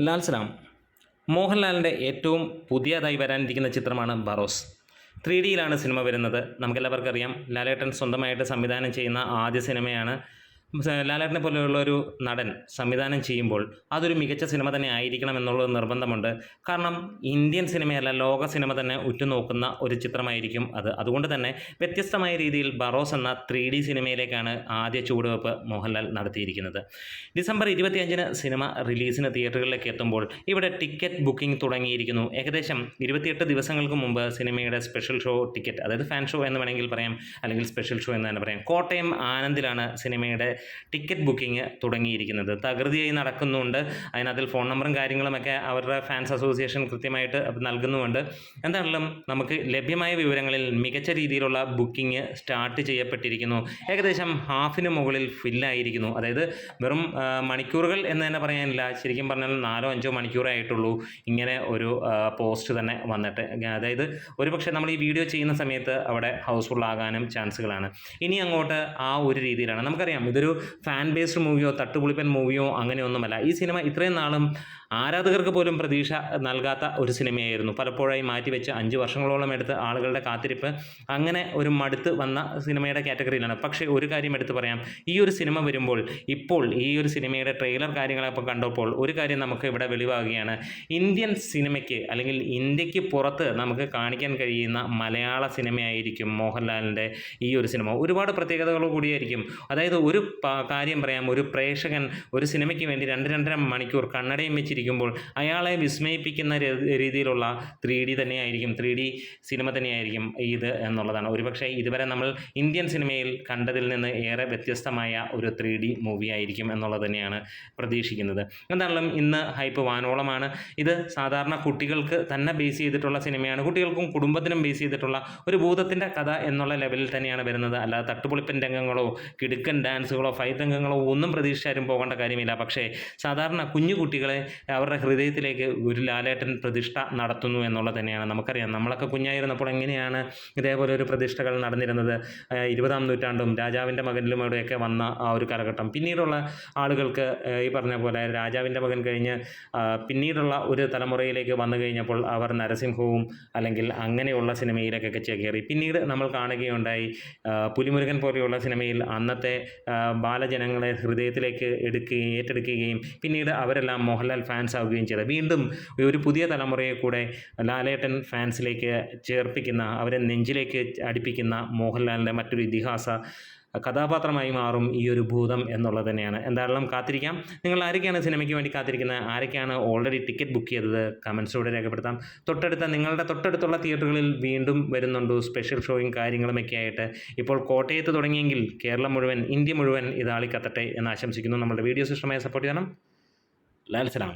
ലാൽ സലാം. മോഹൻലാലിൻ്റെ ഏറ്റവും പുതിയതായി വരാനിരിക്കുന്ന ചിത്രമാണ് ബറോസ്. 3Dയിലാണ് സിനിമ വരുന്നത്. നമുക്കെല്ലാവർക്കും അറിയാം, ലാലേട്ടൻ സ്വന്തമായിട്ട് സംവിധാനം ചെയ്യുന്ന ആദ്യ സിനിമയാണ്. ലാലേട്ടനെ പോലെയുള്ളൊരു നടൻ സംവിധാനം ചെയ്യുമ്പോൾ അതൊരു മികച്ച സിനിമ തന്നെ ആയിരിക്കണം എന്നുള്ളത് നിർബന്ധമുണ്ട്. കാരണം ഇന്ത്യൻ സിനിമയല്ല, ലോക സിനിമ തന്നെ ഉറ്റുനോക്കുന്ന ഒരു ചിത്രമായിരിക്കും അത്. അതുകൊണ്ട് തന്നെ വ്യത്യസ്തമായ രീതിയിൽ ബറോസ് എന്ന 3D സിനിമയിലേക്കാണ് ആദ്യ ചുവടുവെപ്പ് മോഹൻലാൽ നടത്തിയിരിക്കുന്നത്. ഡിസംബർ 25-ന് സിനിമ റിലീസിന് തിയേറ്ററുകളിലേക്ക് എത്തുമ്പോൾ ഇവിടെ ടിക്കറ്റ് ബുക്കിംഗ് തുടങ്ങിയിരിക്കുന്നു. ഏകദേശം 28 ദിവസങ്ങൾക്ക് മുമ്പ് സിനിമയുടെ സ്പെഷ്യൽ ഷോ ടിക്കറ്റ്, അതായത് ഫാൻ ഷോ എന്ന് വേണമെങ്കിൽ പറയാം, അല്ലെങ്കിൽ സ്പെഷ്യൽ ഷോ എന്ന് തന്നെ പറയാം, കോട്ടയം ആനന്ദിലാണ് സിനിമയുടെ ടിക്കറ്റ് ബുക്കിംഗ് തുടങ്ങിയിരിക്കുന്നത്. തകൃതിയായി നടക്കുന്നുണ്ട്. അതിനകത്തിൽ ഫോൺ നമ്പറും കാര്യങ്ങളുമൊക്കെ അവരുടെ ഫാൻസ് അസോസിയേഷൻ കൃത്യമായിട്ട് നൽകുന്നുമുണ്ട്. എന്തായാലും നമുക്ക് ലഭ്യമായ വിവരങ്ങളിൽ മികച്ച രീതിയിലുള്ള ബുക്കിംഗ് സ്റ്റാർട്ട് ചെയ്യപ്പെട്ടിരിക്കുന്നു. ഏകദേശം ഹാഫിന് മുകളിൽ ഫില്ലായിരിക്കുന്നു. അതായത് വെറും മണിക്കൂറുകൾ എന്ന് തന്നെ പറയാനില്ല, ശരിക്കും പറഞ്ഞാൽ 4-5 മണിക്കൂറേ ആയിട്ടുള്ളൂ ഇങ്ങനെ ഒരു പോസ്റ്റ് തന്നെ വന്നിട്ട്. അതായത് ഒരുപക്ഷെ നമ്മൾ ഈ വീഡിയോ ചെയ്യുന്ന സമയത്ത് അവിടെ ഹൗസ്ഫുൾ ആകാനും ചാൻസുകളാണ്. ഇനി അങ്ങോട്ട് ആ ഒരു രീതിയിലാണ്. നമുക്കറിയാം, ഇതൊരു ഫാൻ ബേസ്ഡ് മൂവിയോ തട്ടുപൊളിപ്പൻ മൂവിയോ അങ്ങനെയൊന്നുമല്ല. ഈ സിനിമ ഇത്രയും നാളും ആരാധകർക്ക് പോലും പ്രതീക്ഷ നൽകാത്ത ഒരു സിനിമയായിരുന്നു. പലപ്പോഴായി മാറ്റിവെച്ച് 5 വർഷങ്ങളോളം എടുത്ത് ആളുകളുടെ കാത്തിരിപ്പ് അങ്ങനെ ഒരു മടുത്ത് വന്ന സിനിമയുടെ കാറ്റഗറിയിലാണ്. പക്ഷേ ഒരു കാര്യം എടുത്തു പറയാം, ഈ ഒരു സിനിമ വരുമ്പോൾ ഇപ്പോൾ ഈ ഒരു സിനിമയുടെ ട്രെയിലർ കാര്യങ്ങളൊക്കെ കണ്ടപ്പോൾ ഒരു കാര്യം നമുക്ക് ഇവിടെ വെളിവാകുകയാണ്. ഇന്ത്യൻ സിനിമയ്ക്ക് അല്ലെങ്കിൽ ഇന്ത്യക്ക് പുറത്ത് നമുക്ക് കാണിക്കാൻ കഴിയുന്ന മലയാള സിനിമയായിരിക്കും മോഹൻലാലിൻ്റെ ഈ ഒരു സിനിമ. ഒരുപാട് പ്രത്യേകതകൾ കൂടിയായിരിക്കും. അതായത് ഒരു കാര്യം പറയാം, ഒരു പ്രേക്ഷകൻ ഒരു സിനിമയ്ക്ക് വേണ്ടി 2-2.5 മണിക്കൂർ കണ്ണടയും വെച്ചിരിക്കുമ്പോൾ അയാളെ വിസ്മയിപ്പിക്കുന്ന രീതിയിലുള്ള 3D തന്നെയായിരിക്കും, 3D സിനിമ തന്നെയായിരിക്കും ഇത് എന്നുള്ളതാണ്. ഒരുപക്ഷെ ഇതുവരെ നമ്മൾ ഇന്ത്യൻ സിനിമയിൽ കണ്ടതിൽ നിന്ന് ഏറെ വ്യത്യസ്തമായ ഒരു 3D മൂവി ആയിരിക്കും എന്നുള്ളത് തന്നെയാണ് പ്രതീക്ഷിക്കുന്നത്. എന്തായാലും ഇന്ന് ഹൈപ്പ് വാനോളമാണ്. ഇത് സാധാരണ കുട്ടികൾക്ക് തന്നെ ബേസ് ചെയ്തിട്ടുള്ള സിനിമയാണ്. കുട്ടികൾക്കും കുടുംബത്തിനും ബേസ് ചെയ്തിട്ടുള്ള ഒരു ഭൂതത്തിൻ്റെ കഥ എന്നുള്ള ലെവലിൽ തന്നെയാണ് വരുന്നത്. അല്ലാതെ തട്ടുപൊളിപ്പൻ രംഗങ്ങളോ കിടുക്കൻ ഡാൻസുകളോ ഫൈറ്റ് രംഗങ്ങളോ ഒന്നും പ്രതീക്ഷിച്ചാലും പോകേണ്ട കാര്യമില്ല. പക്ഷേ സാധാരണ കുഞ്ഞു കുട്ടികളെ അവരുടെ ഹൃദയത്തിലേക്ക് ഒരു ലാലേട്ടൻ പ്രതിഷ്ഠ നടത്തുന്നു എന്നുള്ളത് തന്നെയാണ്. നമുക്കറിയാം, നമ്മളൊക്കെ കുഞ്ഞായിരുന്നപ്പോൾ എങ്ങനെയാണ് ഇതേപോലെ ഒരു പ്രതിഷ്ഠകൾ നടന്നിരുന്നത്. 20-ാം നൂറ്റാണ്ടും രാജാവിൻ്റെ മകനിലുമൂടെയൊക്കെ വന്ന ആ ഒരു കാലഘട്ടം. പിന്നീടുള്ള ആളുകൾക്ക് ഈ പറഞ്ഞ പോലെ രാജാവിൻ്റെ മകൻ കഴിഞ്ഞ് പിന്നീടുള്ള ഒരു തലമുറയിലേക്ക് വന്നു കഴിഞ്ഞപ്പോൾ അവർ നരസിംഹവും അല്ലെങ്കിൽ അങ്ങനെയുള്ള സിനിമയിലേക്കൊക്കെ ചേക്കേറി. പിന്നീട് നമ്മൾ കാണുകയുണ്ടായി പുലിമുരുകൻ പോലെയുള്ള സിനിമയിൽ അന്നത്തെ ബാലജനങ്ങളെ ഹൃദയത്തിലേക്ക് ഏറ്റെടുക്കുകയും പിന്നീട് അവരെല്ലാം മോഹൻലാൽ ഫാൻസ് ആവുകയും ചെയ്തത്. വീണ്ടും ഒരു പുതിയ തലമുറയെ കൂടെ ലാലേട്ടൻ ഫാൻസിലേക്ക് ചേർപ്പിക്കുന്ന, അവരെ നെഞ്ചിലേക്ക് അടുപ്പിക്കുന്ന മോഹൻലാലിൻ്റെ മറ്റൊരു ഇതിഹാസ കഥാപാത്രമായി മാറും ഈ ഒരു ഭൂതം എന്നുള്ളത് തന്നെയാണ്. എന്തായാലും കാത്തിരിക്കാം. നിങ്ങൾ ആരൊക്കെയാണ് സിനിമയ്ക്ക് വേണ്ടി കാത്തിരിക്കുന്നത്? ആരൊക്കെയാണ് ഓൾറെഡി ടിക്കറ്റ് ബുക്ക് ചെയ്തത്? കമൻസിലൂടെ രേഖപ്പെടുത്താം. നിങ്ങളുടെ തൊട്ടടുത്തുള്ള തിയേറ്ററുകളിൽ വീണ്ടും വരുന്നുണ്ടോ സ്പെഷ്യൽ ഷോയും കാര്യങ്ങളുമൊക്കെ ആയിട്ട്? ഇപ്പോൾ കോട്ടയത്ത് തുടങ്ങിയെങ്കിൽ കേരളം മുഴുവൻ, ഇന്ത്യ മുഴുവൻ ഇതാളി കത്തട്ടെ എന്ന് ആശംസിക്കുന്നു. നമ്മുടെ വീഡിയോസ് ഇഷ്ടമായി സപ്പോർട്ട് ചെയ്യണം. ലാൽ സലാം.